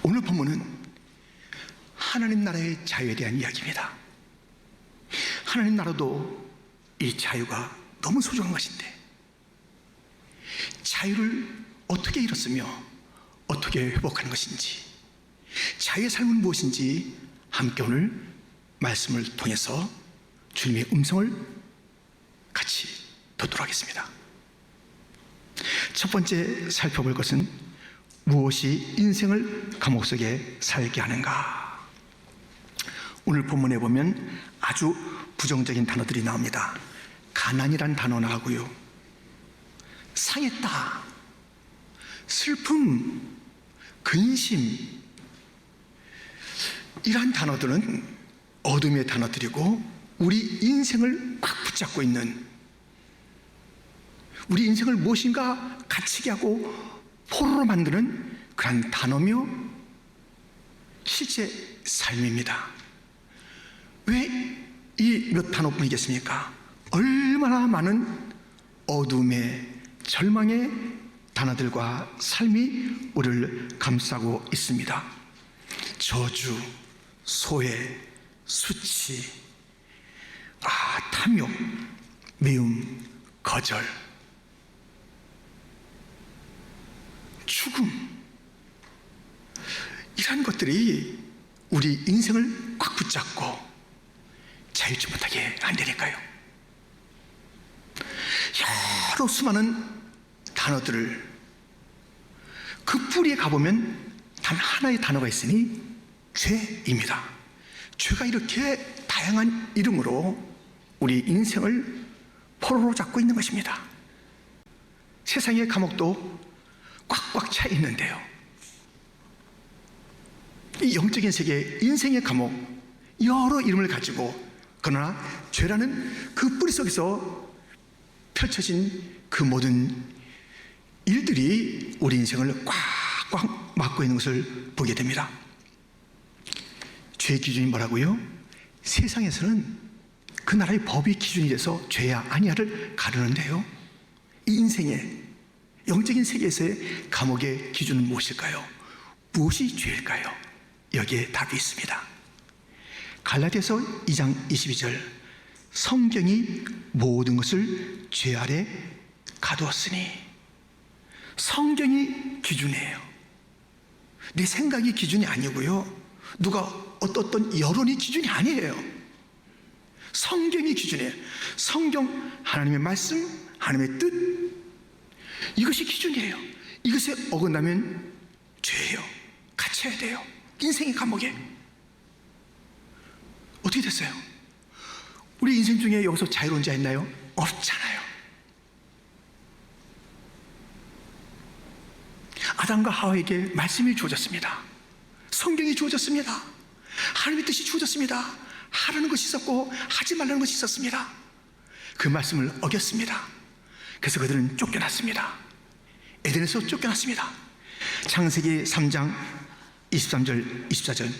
오늘 본문은 하나님 나라의 자유에 대한 이야기입니다. 하나님 나라도 이 자유가 너무 소중한 것인데 자유를 어떻게 잃었으며 어떻게 회복하는 것인지, 자유의 삶은 무엇인지 함께 오늘 말씀을 통해서 주님의 음성을 같이 듣도록 하겠습니다. 첫 번째 살펴볼 것은 무엇이 인생을 감옥 속에 살게 하는가. 오늘 본문에 보면 아주 부정적인 단어들이 나옵니다. 가난이란 단어 나오고요, 상했다, 슬픔, 근심, 이러한 단어들은 어둠의 단어들이고 우리 인생을 꽉 붙잡고 있는, 우리 인생을 무엇인가 갇히게 하고 포로로 만드는 그런 단어며 실제 삶입니다. 왜 이 몇 단어뿐이겠습니까? 얼마나 많은 어둠의, 절망의 단어들과 삶이 우리를 감싸고 있습니다. 저주, 소외, 수치, 탐욕, 미움, 거절, 죽음, 이러한 것들이 우리 인생을 꽉 붙잡고 자유지 못하게 안 되니까요. 여러 수많은 단어들을 그 뿌리에 가보면 단 하나의 단어가 있으니 죄입니다. 죄가 이렇게 다양한 이름으로 우리 인생을 포로로 잡고 있는 것입니다. 세상의 감옥도 꽉꽉 차 있는데요, 이 영적인 세계, 인생의 감옥, 여러 이름을 가지고, 그러나 죄라는 그 뿌리 속에서 펼쳐진 그 모든 일들이 우리 인생을 꽉꽉 막고 있는 것을 보게 됩니다. 죄의 기준이 뭐라고요? 세상에서는 그 나라의 법이 기준이 돼서 죄야 아니야를 가르는데요, 이 인생의 영적인 세계에서의 감옥의 기준은 무엇일까요? 무엇이 죄일까요? 여기에 답이 있습니다. 갈라디아서 2장 22절, 성경이 모든 것을 죄 아래 가두었으니. 성경이 기준이에요. 내 생각이 기준이 아니고요, 누가 어떤 여론이 기준이 아니에요. 성경이 기준이에요. 성경, 하나님의 말씀, 하나님의 뜻, 이것이 기준이에요. 이것에 어긋나면 죄예요. 갇혀야 돼요. 인생의 감옥에. 어떻게 됐어요? 우리 인생 중에 여기서 자유로운 자 있나요? 없잖아요. 아담과 하와에게 말씀이 주어졌습니다. 성경이 주어졌습니다. 하나님의 뜻이 주어졌습니다. 하라는 것이 있었고 하지 말라는 것이 있었습니다. 그 말씀을 어겼습니다. 그래서 그들은 쫓겨났습니다. 에덴에서 쫓겨났습니다. 창세기 3장 23절 24절,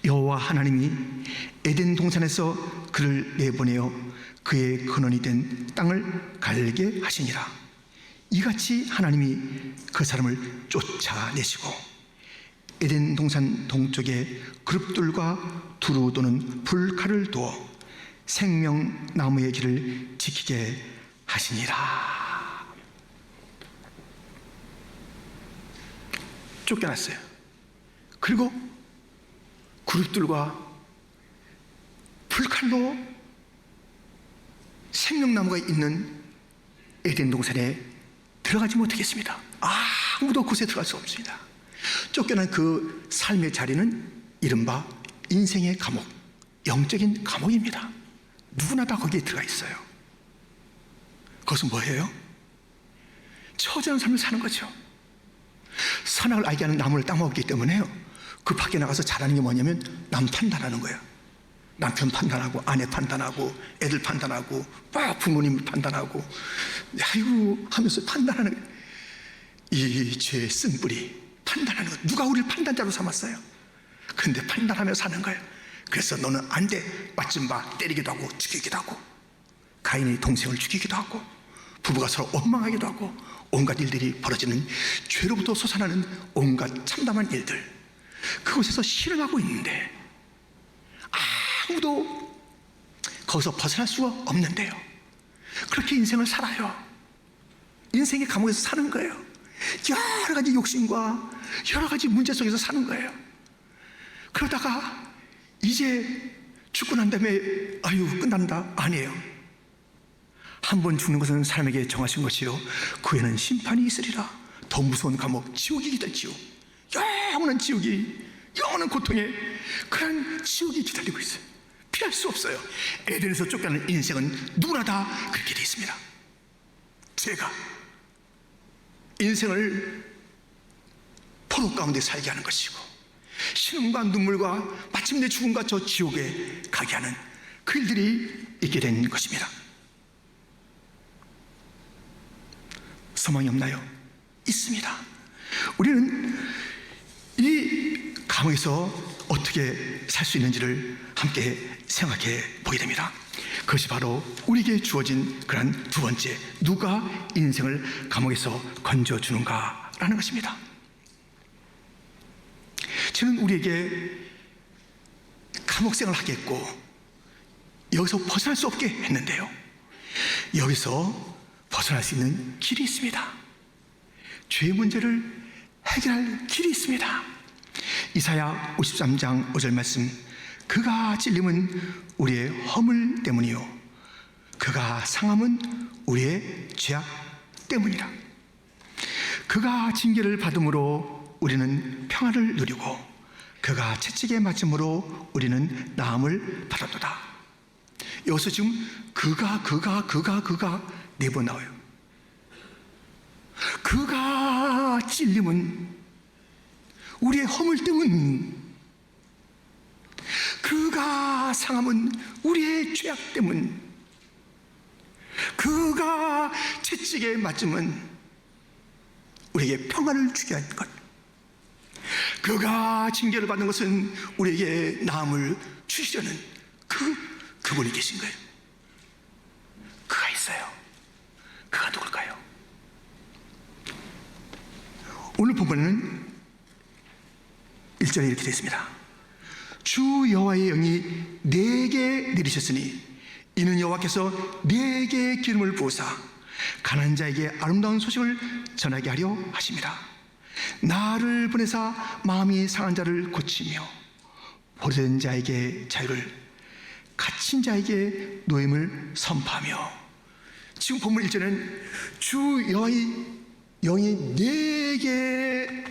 여호와 하나님이 에덴 동산에서 그를 내보내어 그의 근원이 된 땅을 갈게 하시니라. 이같이 하나님이 그 사람을 쫓아내시고 에덴 동산 동쪽에 그룹들과 두루 도는 불칼을 두어 생명나무의 길을 지키게 하시니라. 쫓겨났어요. 그리고 그룹들과 불칼로 생명나무가 있는 에덴 동산에 들어가지 못하겠습니다. 아무도 그곳에 들어갈 수 없습니다. 쫓겨난 그 삶의 자리는 이른바 인생의 감옥, 영적인 감옥입니다. 누구나 다 거기에 들어가 있어요. 그것은 뭐예요? 처절한 삶을 사는 거죠. 선악을 알게 하는 나무를 따먹었기 때문에요, 그 밖에 나가서 잘하는 게 뭐냐면 남 판단하는 거예요. 남편 판단하고, 아내 판단하고, 애들 판단하고, 부모님을 판단하고, 아이고 하면서 판단하는 거예요. 이 죄의 쓴뿌리, 판단하는 거예요. 누가 우리를 판단자로 삼았어요? 그런데 판단하며 사는 거예요. 그래서 너는 안 돼, 맞좀 봐, 때리기도 하고 죽이기도 하고, 가인이 동생을 죽이기도 하고, 부부가 서로 원망하기도 하고, 온갖 일들이 벌어지는, 죄로부터 솟아나는 온갖 참담한 일들, 그곳에서 실험하고 있는데 아무도 거기서 벗어날 수가 없는데요. 그렇게 인생을 살아요. 인생의 감옥에서 사는 거예요. 여러 가지 욕심과 여러 가지 문제 속에서 사는 거예요. 그러다가 이제 죽고 난 다음에 아유 끝난다? 아니에요. 한 번 죽는 것은 사람에게 정하신 것이요 그 후에는 심판이 있으리라. 더 무서운 감옥, 지옥이 기다려. 지옥, 영원한 지옥이, 영원한 고통에 그런 지옥이 기다리고 있어요. 피할 수 없어요. 에덴에서 쫓겨나는 인생은 누구나 다 그렇게 되어 있습니다. 제가 인생을 포로 가운데 살게 하는 것이고 신음과 눈물과 마침내 죽음과 저 지옥에 가게 하는 그 일들이 있게 된 것입니다. 소망이 없나요? 있습니다. 우리는 이 감옥에서 어떻게 살 수 있는지를 함께 생각해 보게 됩니다. 그것이 바로 우리에게 주어진 그런 두 번째, 누가 인생을 감옥에서 건져주는가라는 것입니다. 저는 우리에게 감옥생활을 하겠고 여기서 벗어날 수 없게 했는데요, 여기서 벗어날 수 있는 길이 있습니다. 죄의 문제를 해결할 길이 있습니다. 이사야 53장 5절 말씀, 그가 찔림은 우리의 허물 때문이요 그가 상함은 우리의 죄악 때문이라. 그가 징계를 받음으로 우리는 평안을 누리고 그가 채찍에 맞음으로 우리는 나음을 받았도다. 여기서 지금 그가 네 번 나와요. 그가 찔림은 우리의 허물 때문, 그가 상함은 우리의 죄악 때문, 그가 채찍에 맞으면 우리에게 평안을 주게 한 것, 그가 징계를 받는 것은 우리에게 나음을 주시려는 그분이 계신 거예요. 그가 있어요. 그가 누굴까요? 오늘 본문은 1절에 이렇게 되어 있습니다. 주 여호와의 영이 내게 내리셨으니 이는 여호와께서 내게 기름을 부으사 가난한 자에게 아름다운 소식을 전하게 하려 하심이라. 나를 보내사 마음이 상한 자를 고치며 포로된 자에게 자유를, 갇힌 자에게 노임을 선포하며. 지금 본문 1절에는 주 여호와의 영이 내게,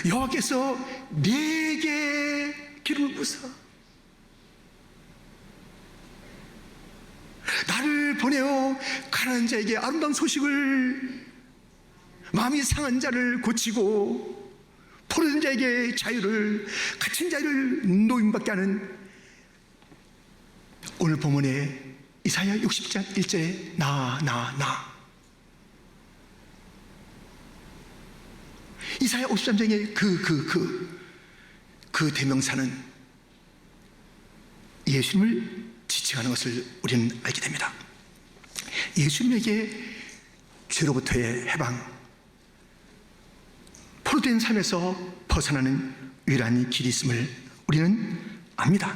여호와께서 내게 기름을 부으사 나를 보내어 가난한 자에게 아름다운 소식을, 마음이 상한 자를 고치고 포로된 자에게 자유를, 갇힌 자를 노임받게 하는, 오늘 본문에 이사야 60장 1절에 나 이사야 53장의 그 대명사는 예수님을 지칭하는 것을 우리는 알게 됩니다. 예수님에게 죄로부터의 해방, 포로된 삶에서 벗어나는 유일한 길이 있음을 우리는 압니다.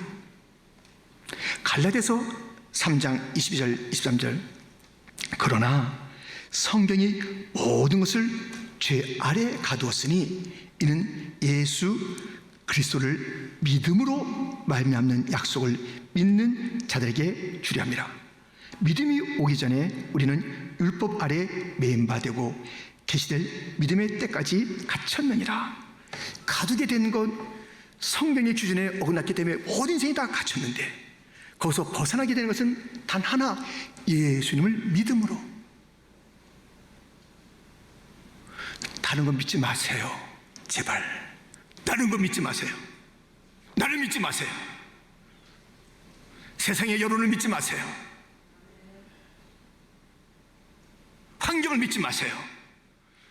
갈라디아서 3장 22절 23절, 그러나 성경이 모든 것을 죄 아래 가두었으니 이는 예수 그리스도를 믿음으로 말미암는 약속을 믿는 자들에게 주려 함이라. 믿음이 오기 전에 우리는 율법 아래 매인 바 되고 계시될 믿음의 때까지 갇혔느니라. 가두게 된 건 성경의 기준에 어긋났기 때문에 모든 인생이 다 갇혔는데, 거기서 벗어나게 되는 것은 단 하나, 예수님을 믿음으로. 다른 건 믿지 마세요. 제발 다른 건 믿지 마세요. 나를 믿지 마세요. 세상의 여론을 믿지 마세요. 환경을 믿지 마세요.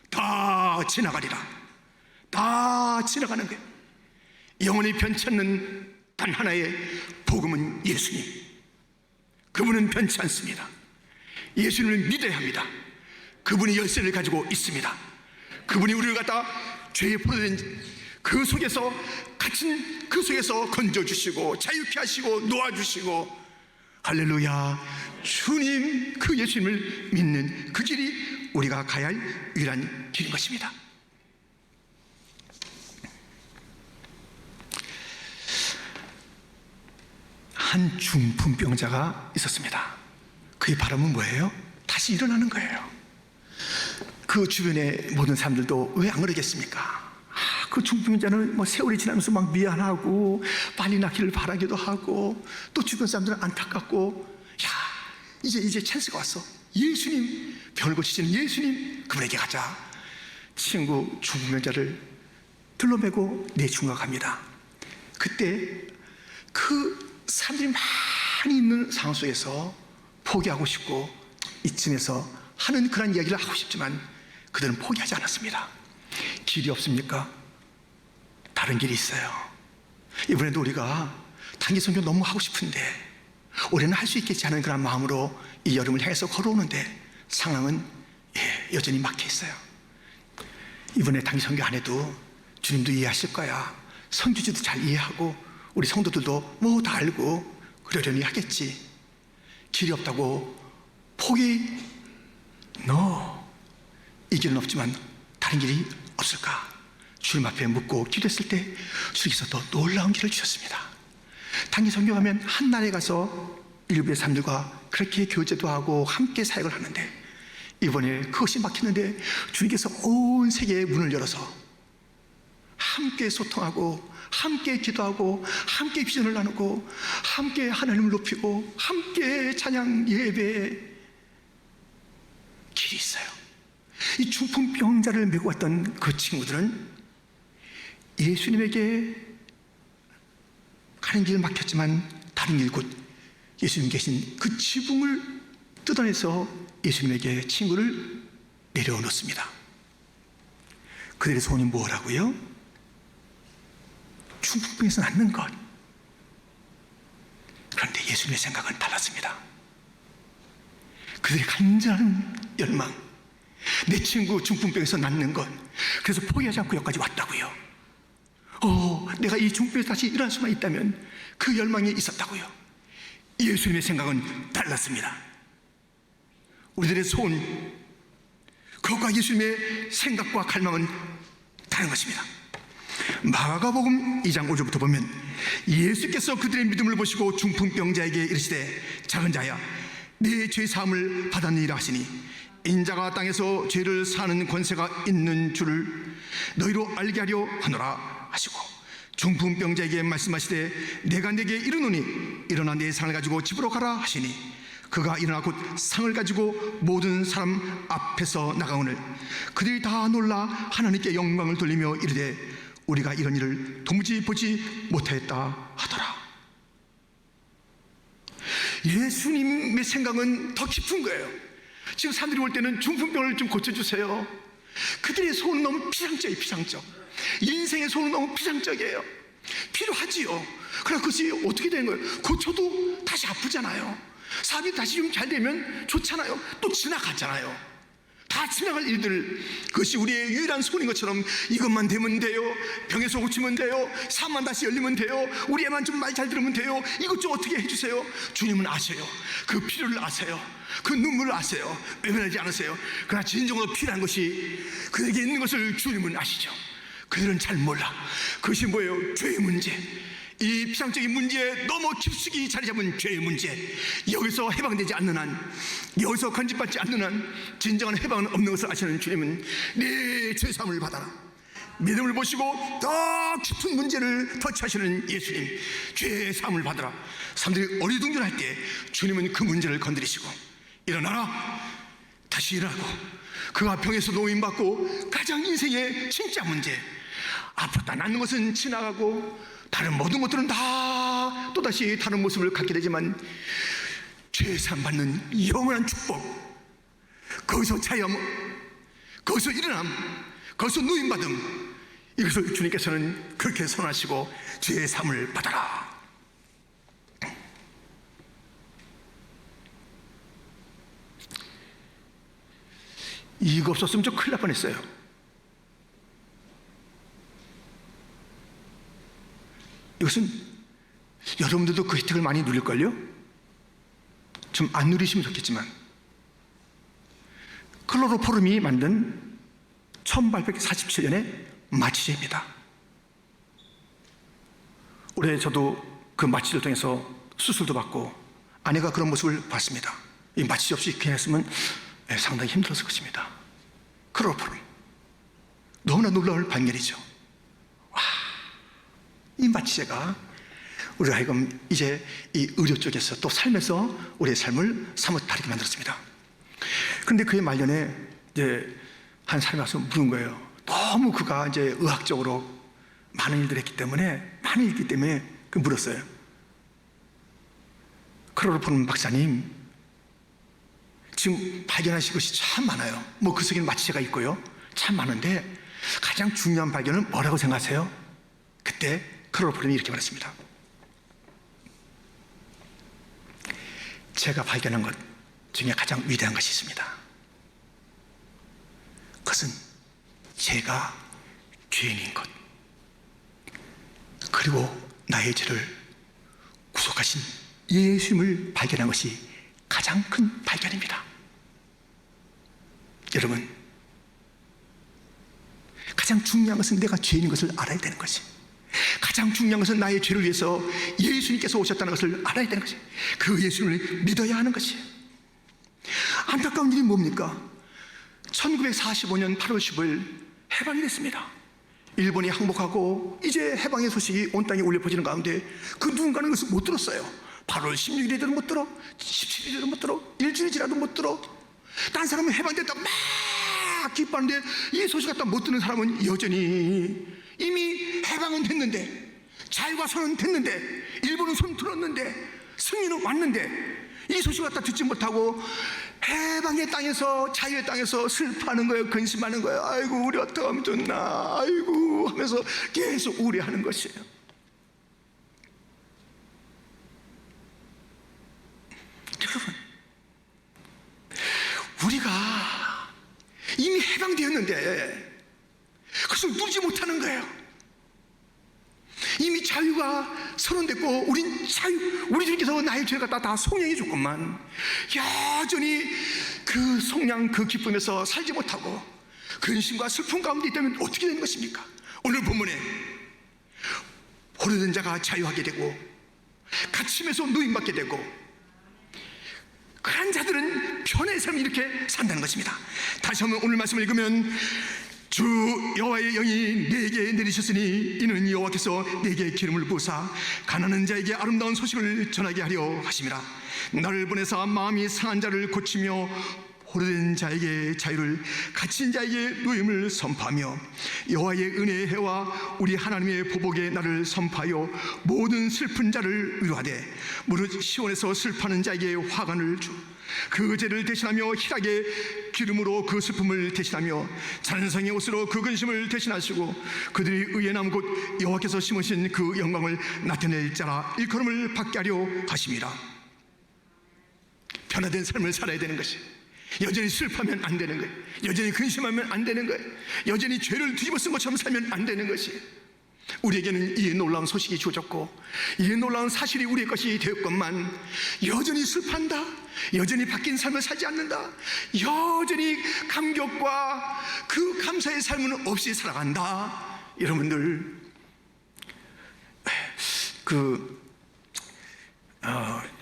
다 지나가리라. 다 지나가는 거예요. 영원히 변치 않는 단 하나의 복음은 예수님. 그분은 변치 않습니다. 예수님을 믿어야 합니다. 그분이 열쇠를 가지고 있습니다. 그분이 우리를 갖다 죄에 포로된 그 속에서 갇힌 그 속에서 건져주시고 자유케 하시고 놓아주시고, 할렐루야, 주님 그 예수님을 믿는 그 길이 우리가 가야 할 유일한 길인 것입니다. 한 중풍병자가 있었습니다. 그의 바람은 뭐예요? 다시 일어나는 거예요. 그 주변의 모든 사람들도 왜 안 그러겠습니까? 그 중풍병자는 뭐 세월이 지나면서 막 미안하고 빨리 낫기를 바라기도 하고, 또 주변 사람들은 안타깝고, 야, 이제 찬스가 왔어. 예수님, 병을 고치시는 예수님, 그분에게 가자. 친구 중풍병자를 둘러매고 내중가 갑니다. 그때 그 사람들이 많이 있는 상황 속에서 포기하고 싶고 이쯤에서 하는 그런 이야기를 하고 싶지만 그들은 포기하지 않았습니다. 길이 없습니까? 다른 길이 있어요. 이번에도 우리가 단기 선교 너무 하고 싶은데 올해는 할 수 있겠지 하는 그런 마음으로 이 여름을 향해서 걸어오는데 상황은 여전히 막혀 있어요. 이번에 단기 선교 안 해도 주님도 이해하실 거야. 선교지도 잘 이해하고 우리 성도들도 뭐 다 알고 그러려니 하겠지. 길이 없다고 포기? No. 이 길은 없지만 다른 길이 없을까? 주님 앞에 묻고 기도했을 때 주님께서 더 놀라운 길을 주셨습니다. 단기 선교하면 한 나라에 가서 일부의 사람들과 그렇게 교제도 하고 함께 사역을 하는데, 이번에 그것이 막혔는데 주님께서 온 세계의 문을 열어서 함께 소통하고 함께 기도하고 함께 비전을 나누고 함께 하나님을 높이고 함께 찬양 예배의 길이 있어요. 이 중풍병자를 메고 왔던 그 친구들은 예수님에게 가는 길 막혔지만 다른 길, 곧 예수님 계신 그 지붕을 뜯어내서 예수님에게 친구를 내려놓습니다. 그들의 소원이 뭐라고요? 중풍병에서 낫는 것. 그런데 예수님의 생각은 달랐습니다. 그들의 간절한 열망, 내 친구 중풍병에서 낫는 것, 그래서 포기하지 않고 여기까지 왔다고요. 내가 이 중풍에서 다시 일어날 수만 있다면, 그 열망이 있었다고요. 예수님의 생각은 달랐습니다. 우리들의 소원, 그것과 예수님의 생각과 갈망은 다른 것입니다. 마가복음 2장 5절부터 보면 예수께서 그들의 믿음을 보시고 중풍병자에게 이르시되 작은 자야 네 죄 사함을 받았느니라 하시니, 인자가 땅에서 죄를 사는 권세가 있는 줄을 너희로 알게 하려 하노라 하시고, 중풍병자에게 말씀하시되 내가 네게 이르노니 일어나 네 상을 가지고 집으로 가라 하시니, 그가 일어나 곧 상을 가지고 모든 사람 앞에서 나가오늘 그들이 다 놀라 하나님께 영광을 돌리며 이르되 우리가 이런 일을 도무지 보지 못하였다 하더라. 예수님의 생각은 더 깊은 거예요. 지금 사람들이 올 때는 중풍병을 좀 고쳐주세요. 그들의 소원은 너무 피상적이에요. 피상적. 인생의 소원은 너무 피상적이에요. 필요하지요. 그러나 그것이 어떻게 되는 거예요? 고쳐도 다시 아프잖아요. 사업이 다시 좀 잘 되면 좋잖아요. 또 지나가잖아요. 다 지나갈 일들, 그것이 우리의 유일한 소원인 것처럼 이것만 되면 돼요, 병에서 고치면 돼요, 삶만 다시 열리면 돼요, 우리 애만 좀 말 잘 들으면 돼요, 이것 좀 어떻게 해주세요. 주님은 아세요. 그 필요를 아세요. 그 눈물을 아세요. 외면하지 않으세요. 그러나 진정으로 필요한 것이 그에게 있는 것을 주님은 아시죠. 그들은 잘 몰라. 그것이 뭐예요? 죄의 문제. 이 피상적인 문제에 너무 깊숙이 자리 잡은 죄의 문제, 여기서 해방되지 않는 한, 여기서 건집받지 않는 한 진정한 해방은 없는 것을 아시는 주님은 네 죄사함을 받아라, 믿음을 보시고 더 깊은 문제를 터치하시는 예수님, 죄사함을 받아라. 사람들이 어리둥절할 때 주님은 그 문제를 건드리시고 일어나라, 다시 일어나고, 그가 병에서 노임받고 가장 인생의 진짜 문제, 아프다 낫는 것은 지나가고 다른 모든 것들은 다 또다시 다른 모습을 갖게 되지만 죄사함 받는 영원한 축복, 거기서 자유함, 거기서 일어남, 거기서 누임받음, 이것을 주님께서는 그렇게 선하시고 죄사함을 받아라. 이거 없었으면 좀 큰일 날 뻔했어요. 이것은 여러분들도 그 혜택을 많이 누릴걸요? 좀 안 누리시면 좋겠지만, 클로로포름이 만든 1847년의 마취제입니다. 올해 저도 그 마취를 통해서 수술도 받고 아내가 그런 모습을 봤습니다. 이 마취제 없이 지냈으면 상당히 힘들었을 것입니다. 클로로포름, 너무나 놀라울 발견이죠. 와, 이 마취제가 우리가 하여금 이제 이 의료 쪽에서 또 삶에서 우리의 삶을 사뭇 다르게 만들었습니다. 그런데 그의 말년에 이제 한 사람이 와서 물은 거예요. 너무 그가 이제 의학적으로 많은 일들을 했기 때문에, 많은 일이기 때문에 그 물었어요. 클로로포름 박사님, 지금 발견하신 것이 참 많아요. 뭐 그 속에는 마취제가 있고요. 참 많은데 가장 중요한 발견은 뭐라고 생각하세요? 그때 클로로포름이 이렇게 말했습니다. 제가 발견한 것 중에 가장 위대한 것이 있습니다. 그것은 제가 죄인인 것, 그리고 나의 죄를 구속하신 예수님을 발견한 것이 가장 큰 발견입니다. 여러분, 가장 중요한 것은 내가 죄인인 것을 알아야 되는 것이, 가장 중요한 것은 나의 죄를 위해서 예수님께서 오셨다는 것을 알아야 되는 것이, 그 예수님을 믿어야 하는 것이. 안타까운 일이 뭡니까? 1945년 8월 15일 해방이 됐습니다. 일본이 항복하고 이제 해방의 소식이 온 땅에 울려 퍼지는 가운데 그 누군가는 그것을 못 들었어요. 8월 16일에도 못 들어, 17일에도 못 들어, 일주일이 지나도 못 들어. 딴 사람은 해방됐다고 막 기뻐하는데 이 소식 갖다 못 듣는 사람은 여전히 이미 해방은 됐는데, 자유가 선언됐는데, 일본은 손 들었는데, 승리는 왔는데 이 소식을 갖다 듣지 못하고 해방의 땅에서, 자유의 땅에서 슬퍼하는 거예요. 근심하는 거예요. 아이고, 우리 어떻게 하면 좋나, 아이고 하면서 계속 우려하는 것이에요. 여러분, 우리가 이미 해방되었는데 그것을 누리지 못하는 거예요. 이미 자유가 선언됐고 우린 자유, 우리들께서 나의 죄를 갖다 다 속량해 줬건만 여전히 그 속량, 그 기쁨에서 살지 못하고 근심과 슬픔 가운데 있다면 어떻게 되는 것입니까? 오늘 본문에 오래된 자가 자유하게 되고 갇힘에서 노임받게 되고 그런 자들은 편의 삶을 이렇게 산다는 것입니다. 다시 한번 오늘 말씀을 읽으면, 주 여호와의 영이 내게 내리셨으니 이는 여호와께서 내게 기름을 부으사 가난한 자에게 아름다운 소식을 전하게 하려 하심이라. 나를 보내사 마음이 상한 자를 고치며 오래된 자에게 자유를, 갇힌 자에게 노임을 선포하며 여호와의 은혜의 해와 우리 하나님의 보복의 날을 선포하여 모든 슬픈 자를 위로하되 무릇 시온에서 슬퍼하는 자에게 화관을 주, 그 죄를 대신하며 희락의 기름으로 그 슬픔을 대신하며 찬성의 옷으로 그 근심을 대신하시고 그들이 의의 나무 곧 여호와께서 심으신 그 영광을 나타낼 자라 일컬음을 받게 하려 하심이라. 변화된 삶을 살아야 되는 것이, 여전히 슬퍼하면 안 되는 거예요. 여전히 근심하면 안 되는 거예요. 여전히 죄를 뒤집어 쓴 것처럼 살면 안 되는 것이. 우리에게는 이 놀라운 소식이 주어졌고 이 놀라운 사실이 우리의 것이 되었건만 여전히 슬퍼한다, 여전히 바뀐 삶을 살지 않는다, 여전히 감격과 그 감사의 삶은 없이 살아간다. 여러분들,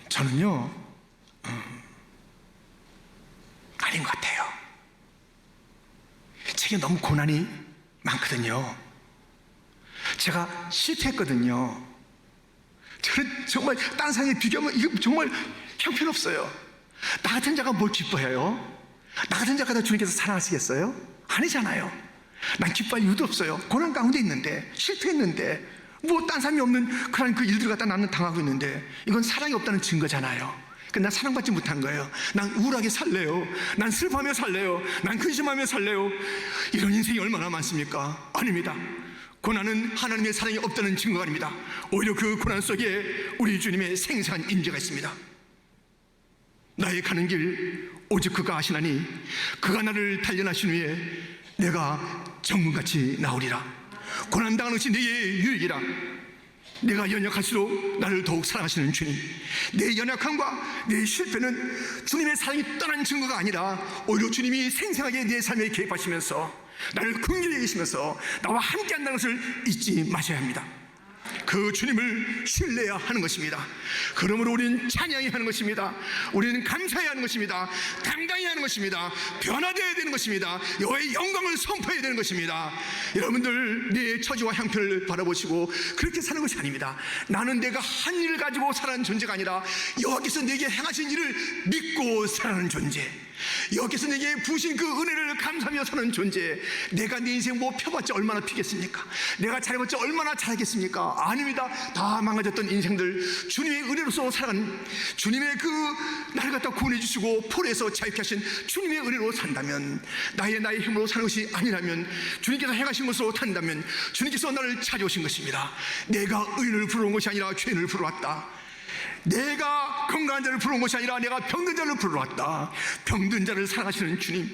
저는요 아닌 것 같아요. 제게 너무 고난이 많거든요. 제가 실패했거든요. 저는 정말 딴 사람에 비교하면 이거 정말 형편없어요. 나 같은 자가 뭘 기뻐해요? 나 같은 자가 다 주님께서 사랑하시겠어요? 아니잖아요. 난 기뻐할 이유도 없어요. 고난 가운데 있는데, 실패했는데, 뭐 딴 사람이 없는 그런 그 일들을 갖다 나는 당하고 있는데 이건 사랑이 없다는 증거잖아요. 난 사랑받지 못한 거예요. 난 우울하게 살래요. 난 슬퍼하며 살래요. 난 근심하며 살래요. 이런 인생이 얼마나 많습니까? 아닙니다. 고난은 하나님의 사랑이 없다는 증거가 아닙니다. 오히려 그 고난 속에 우리 주님의 생생한 임재가 있습니다. 나의 가는 길 오직 그가 아시나니 그가 나를 단련하신 후에 내가 정금같이 나오리라. 고난당하는 것이 내 유익이라. 내가 연약할수록 나를 더욱 사랑하시는 주님, 내 연약함과 내 실패는 주님의 사랑이 떠난 증거가 아니라 오히려 주님이 생생하게 내 삶에 개입하시면서 나를 긍휼히 여기시면서 나와 함께 한다는 것을 잊지 마셔야 합니다. 그 주님을 신뢰해야 하는 것입니다. 그러므로 우리는 찬양해야 하는 것입니다. 우리는 감사해야 하는 것입니다. 당당해야 하는 것입니다. 변화되어야 되는 것입니다. 여호와의 영광을 선포해야 되는 것입니다. 여러분들 내 처지와 형편을 바라보시고 그렇게 사는 것이 아닙니다. 나는 내가 한 일을 가지고 살아가는 존재가 아니라 여호와께서 내게 행하신 일을 믿고 살아가는 존재, 여호와께서 내게 부으신 그 은혜를 감사하며 사는 존재. 내가 내 인생 뭐 펴봤자 얼마나 피겠습니까? 내가 잘해봤자 얼마나 잘하겠습니까? 아닙니다. 다 망가졌던 인생들 주님의 은혜로서 살아가는, 주님의 그 나를 갖다 구원해 주시고 포로에서 자유케 하신 주님의 은혜로 산다면, 나의 힘으로 사는 것이 아니라면, 주님께서 행하신 것으로 산다면 주님께서 나를 찾아오신 것입니다. 내가 의인을 부러운 것이 아니라 죄인을 부르러 왔다. 내가 건강한 자를 부르는 것이 아니라 내가 병든 자를 부르러 왔다. 병든 자를 사랑하시는 주님,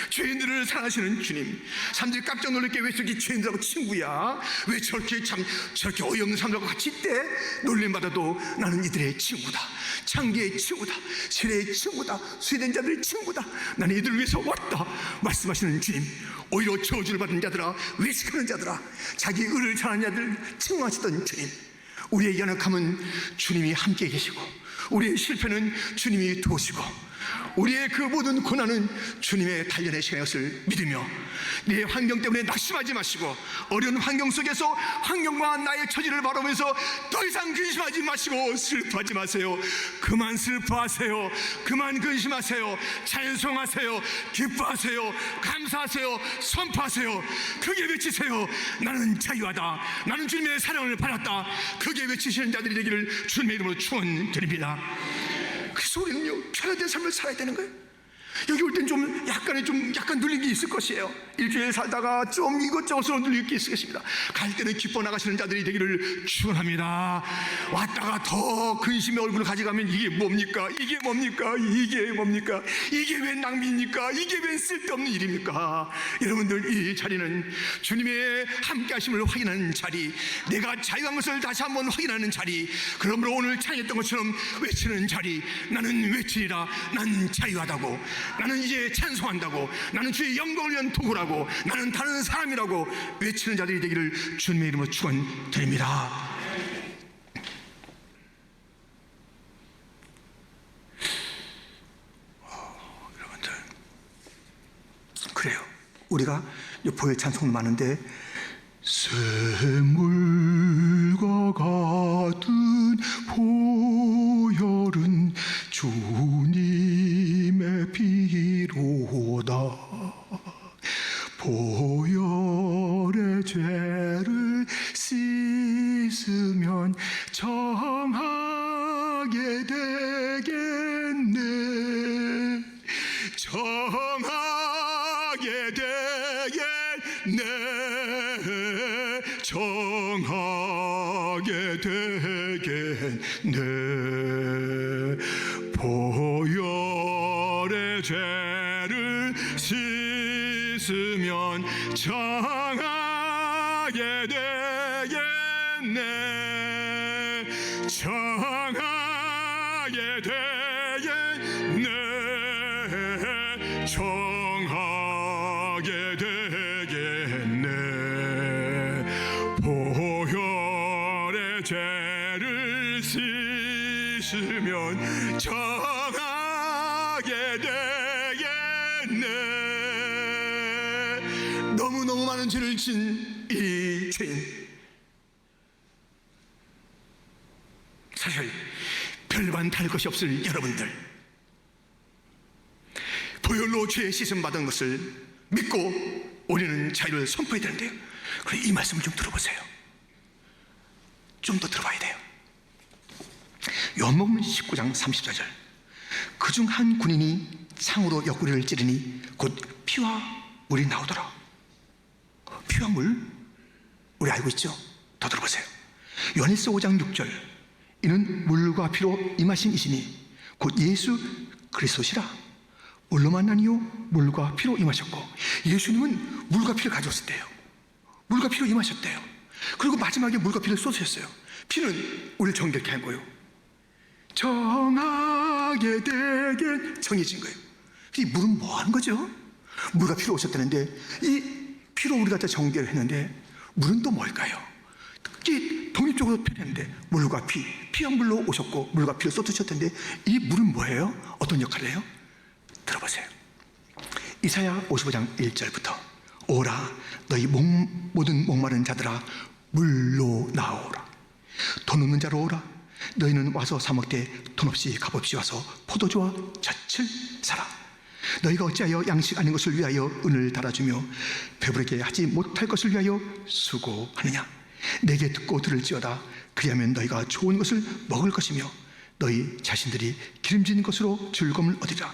죄인들을 사랑하시는 주님. 사람들이 깜짝 놀랄게, 왜 저렇게 죄인들하고 친구야? 왜 저렇게 어이없는 사람들하고 같이 있대? 놀림받아도 나는 이들의 친구다. 창기의 친구다. 세례의 친구다. 수혜된 자들의 친구다. 나는 이들을 위해서 왔다 말씀하시는 주님. 오히려 저주를 받은 자들아, 외식하는 자들아, 자기 의를 잘하는 자들 칭송하시던 주님. 우리의 연약함은 주님이 함께 계시고, 우리의 실패는 주님이 도우시고, 우리의 그 모든 고난은 주님의 단련의 시간인 것을 믿으며, 네 환경 때문에 낙심하지 마시고, 어려운 환경 속에서 환경과 나의 처지를 바라보면서 더 이상 근심하지 마시고 슬퍼하지 마세요. 그만 슬퍼하세요. 그만 근심하세요. 찬송하세요. 기뻐하세요. 감사하세요. 선포하세요. 크게 외치세요. 나는 자유하다. 나는 주님의 사랑을 받았다. 크게 외치시는 자들이 되기를 주님의 이름으로 축원드립니다. 그래서 우리는요, 변화된 삶을 살아야 되는 거예요. 여기 올 땐 약간 눌린 게 있을 것이에요. 일주일 살다가 좀 이것저것으로 눌릴 게 있을 것입니다. 갈 때는 기뻐 나가시는 자들이 되기를 축원합니다. 왔다가 더 근심의 얼굴을 가져가면 이게 뭡니까? 이게 뭡니까? 이게 뭡니까? 이게 웬 낭비입니까? 이게 웬 쓸데없는 일입니까? 여러분들, 이 자리는 주님의 함께 하심을 확인하는 자리, 내가 자유한 것을 다시 한번 확인하는 자리, 그러므로 오늘 찬양했던 것처럼 외치는 자리. 나는 외치리라. 난 자유하다고, 나는 이제 찬송한다고, 나는 주의 영광을 위한 도구라고, 나는 다른 사람이라고 외치는 자들이 되기를 주님의 이름으로 축원드립니다. 여러분들, 그래요. 우리가 보혈 찬송도 많은데, 샘물과 같은 보혈은 주님의 피로다. 보혈의 죄를 씻으면 정하게 되겠네. 정하게 되겠네. 정하게 되겠네. 보혈의 죄를 씻으면 정하게 되겠네. 정하게 되겠네. 정하게 되겠네. 보혈의 죄를 씻으면 정하게 되겠네. 너무너무 많은 죄를 진 이 죄인, 사실 별반 다를 것이 없을 여러분들, 보혈로 죄의 씻음 받은 것을 믿고 우리는 자유를 선포해야 되는데요. 그래, 이 말씀을 좀 들어보세요. 좀 더 들어봐야 돼요. 요한복음 19장 34절. 그중 한 군인이 창으로 옆구리를 찌르니 곧 피와 물이 나오더라. 피와 물, 우리 알고 있죠? 더 들어보세요. 요한일서 5장 6절. 이는 물과 피로 임하신 이시니 곧 예수 그리스도시라. 물로만 아니요 물과 피로 임하셨고, 예수님은 물과 피를 가져왔을 때요, 물과 피로 임하셨대요. 그리고 마지막에 물과 피를 쏟으셨어요. 피는 우리를 정결케 한 거예요. 정하게 되게 정해진 거예요. 이 물은 뭐 하는 거죠? 물과 피로 오셨다는데, 이 피로 우리가 다 정결을 했는데 물은 또 뭘까요? 이 독립적으로 표현했는데 물과 피, 피와 물로 오셨고 물과 피로 쏟으셨던데 이 물은 뭐예요? 어떤 역할을 해요? 들어보세요. 이사야 55장 1절부터 오라 너희 모든 목마른 자들아 물로 나오라. 돈 없는 자로 오라. 너희는 와서 사 먹되 돈 없이 값없이 와서 포도주와 젖을 사라. 너희가 어찌하여 양식 아닌 것을 위하여 은을 달아주며 배부르게 하지 못할 것을 위하여 수고하느냐. 내게 듣고 들을지어다. 그리하면 너희가 좋은 것을 먹을 것이며 너희 자신들이 기름진 것으로 즐거움을 얻으리라.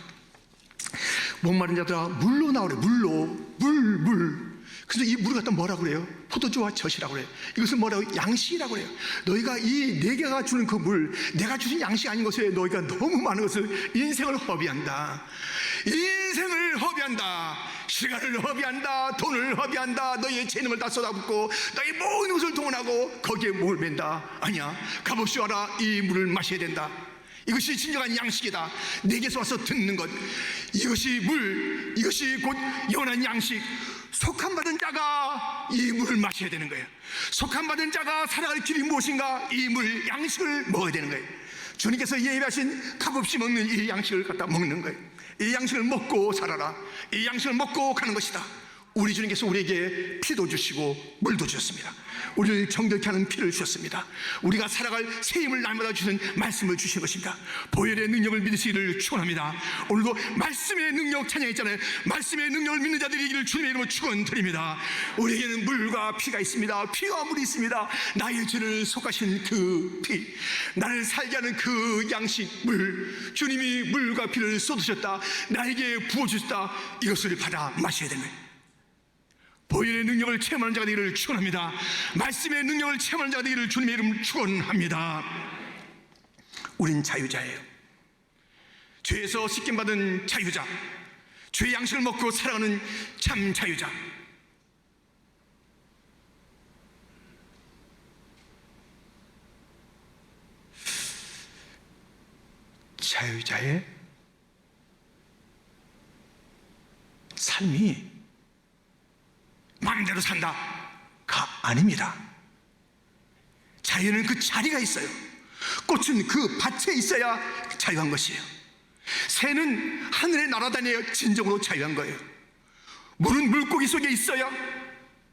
목마른 자들아 물로 나오래. 물. 그래서 이 물을 갖다 뭐라고 그래요? 포도주와 젖이라고 그래요. 이것을 뭐라고? 양식이라고 그래요. 너희가 이 네 개가 주는 그 물, 내가 주신 양식 아닌 것에 너희가 너무 많은 것을 인생을 허비한다. 인생을 허비한다. 시간을 허비한다. 돈을 허비한다. 너희의 재능을 다 쏟아붓고 너희 모든 것을 동원하고 거기에 몸을 맨다. 아니야. 값없이 와라. 이 물을 마셔야 된다. 이것이 진정한 양식이다. 내게서 와서 듣는 것, 이것이 물, 이것이 곧 영원한 양식. 속함받은 자가 이 물을 마셔야 되는 거예요. 속함받은 자가 살아갈 길이 무엇인가? 이 물, 양식을 먹어야 되는 거예요. 주님께서 예비하신 값없이 먹는 이 양식을 갖다 먹는 거예요. 이 양식을 먹고 살아라. 이 양식을 먹고 가는 것이다. 우리 주님께서 우리에게 피도 주시고 물도 주셨습니다. 우리를 정결케 하는 피를 주셨습니다. 우리가 살아갈 새 힘을 날마다 주는 말씀을 주신 것입니다. 보혈의 능력을 믿으시기를 축원합니다. 오늘도 말씀의 능력 찬양했잖아요. 말씀의 능력을 믿는 자들이 이기를 주님의 이름으로 축원드립니다. 우리에게는 물과 피가 있습니다. 피와 물이 있습니다. 나의 죄를 속하신 그 피, 나를 살게 하는 그 양식 물, 주님이 물과 피를 쏟으셨다. 나에게 부어주셨다. 이것을 받아 마셔야 되는 거예요. 보혈의 능력을 체험하는 자가 되기를 축원합니다. 말씀의 능력을 체험하는 자가 되기를 주님의 이름 축원합니다. 우린 자유자예요. 죄에서 씻김받은 자유자, 죄의 양식을 먹고 살아가는 참 자유자. 자유자의 삶이 마음대로 산다가 아닙니다. 자유는 그 자리가 있어요. 꽃은 그 밭에 있어야 자유한 것이에요. 새는 하늘에 날아다녀야 진정으로 자유한 거예요. 물은 물고기 속에 있어야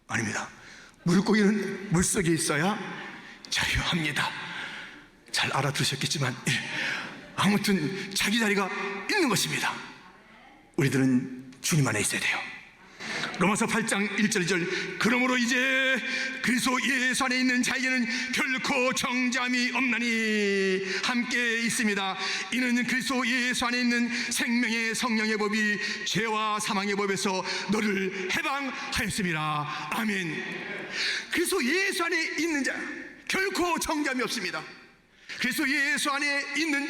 아닙니다. 물고기는 물속에 있어야 자유합니다. 잘 알아들으셨겠지만 아무튼 자기 자리가 있는 것입니다. 우리들은 주님 안에 있어야 돼요. 로마서 8장 1절 2절 그러므로 이제 그리스도 예수 안에 있는 자에게는 결코 정죄함이 없나니 함께 있습니다. 이는 그리스도 예수 안에 있는 생명의 성령의 법이 죄와 사망의 법에서 너를 해방하였습니다. 아멘. 그리스도 예수 안에 있는 자 결코 정죄함이 없습니다. 그리스도 예수 안에 있는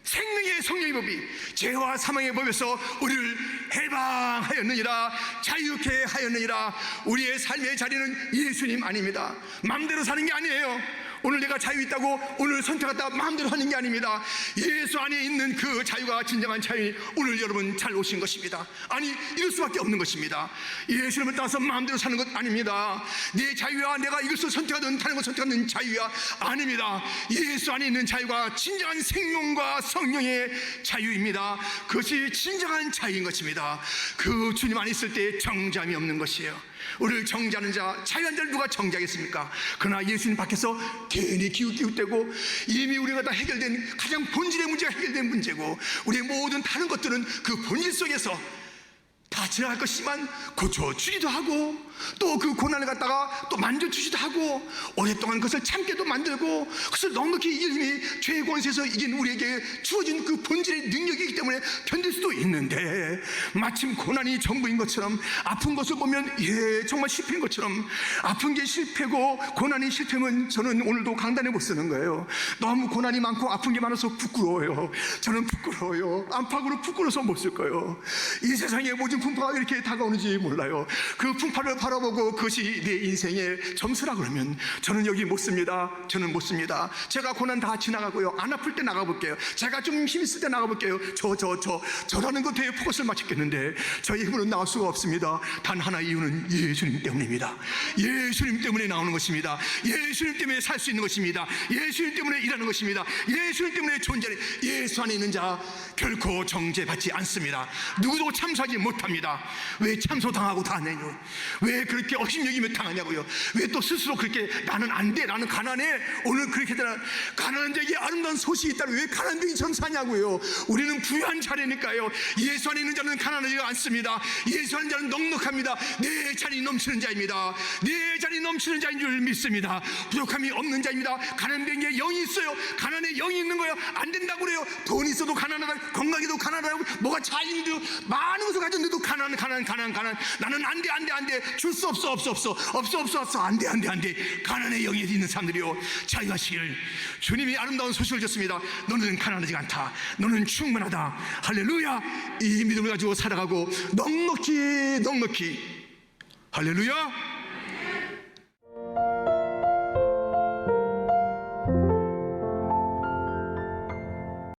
생명의 성령의 법이 죄와 사망의 법에서 우리를 해방하였느니라. 자유케 하였느니라. 우리의 삶의 자리는 예수님 아닙니다. 마음대로 사는 게 아니에요. 오늘 내가 자유 있다고 오늘 선택했다 마음대로 하는 게 아닙니다. 예수 안에 있는 그 자유가 진정한 자유니 오늘 여러분 잘 오신 것입니다. 아니 이럴 수밖에 없는 것입니다. 예수님을 따라서 마음대로 사는 것 아닙니다. 내 자유야 내가 이것을 선택하든 다른 것을 선택하는 자유야 아닙니다. 예수 안에 있는 자유가 진정한 생명과 성령의 자유입니다. 그것이 진정한 자유인 것입니다. 그 주님 안에 있을 때 정죄함이 없는 것이에요. 우리를 정죄하는 자, 자유한 자를 누가 정죄하겠습니까? 그러나 예수님 밖에서 괜히 기웃기웃대고 이미 우리가 다 해결된 가장 본질의 문제가 해결된 문제고 우리의 모든 다른 것들은 그 본질 속에서 다 지나갈 것이지만 고쳐주기도 하고 또 그 고난을 갖다가 또 만져주기도 하고 오랫동안 그것을 참게도 만들고 그것을 넉넉히 이미 죄의 권세에서 이긴 우리에게 주어진 그 본질의 능력이기 때문에 견딜 수도 있는데 마침 고난이 전부인 것처럼 아픈 것을 보면 정말 실패인 것처럼 아픈 게 실패고 고난이 실패면 저는 오늘도 강단에 못 쓰는 거예요. 너무 고난이 많고 아픈 게 많아서 부끄러워요. 저는 부끄러워요. 안팎으로 부끄러워서 못 쓸 거예요. 이 세상에 모든 풍파가 이렇게 다가오는지 몰라요. 그 풍파를 바라보고 그것이 내 인생의 점수라 그러면 저는 여기 못 씁니다. 저는 못 씁니다. 제가 고난 다 지나가고요. 안 아플 때 나가볼게요. 제가 좀 힘 있을 때 나가볼게요. 저라는 것에 포커스를 맞췄겠는데 저의 힘으로는 나올 수가 없습니다. 단 하나 이유는 예수님 때문입니다. 예수님 때문에 나오는 것입니다. 예수님 때문에 살 수 있는 것입니다. 예수님 때문에 일하는 것입니다. 예수님 때문에 존재하는, 예수 안에 있는 자 결코 정죄받지 않습니다. 누구도 참소하지 못합니다. 왜 참소당하고 당하냐고요? 왜 그렇게 업신여기며 당하냐고요? 왜 또 스스로 그렇게 나는 안 돼, 나는 가난해, 오늘 그렇게 되나? 가난한 자에게 아름다운 소식이 있다면 왜 가난한 병이처럼 사냐고요? 우리는 부유한 자리니까요. 예수 안에 있는 자는 가난하지 않습니다. 예수 안에 있는 자는 넉넉합니다. 내 자리 넘치는 자입니다. 내 자리 넘치는 자인 줄 믿습니다. 부족함이 없는 자입니다. 가난한 병에 영이 있어요. 가난에 영이 있는 거예요. 안 된다고 그래요. 돈이 있어도 가난하다, 건강해도 가난하다고, 뭐가 자인도 많은 것을 가졌는데도 가난. 나는 안 돼. 줄 수 없어. 안 돼. 가난의 영이 있는 사람들이요, 자유하시기를. 주님이 아름다운 소식을 줬습니다. 너는 가난하지 않다. 너는 충만하다. 할렐루야. 이 믿음을 가지고 살아가고 넉넉히 할렐루야.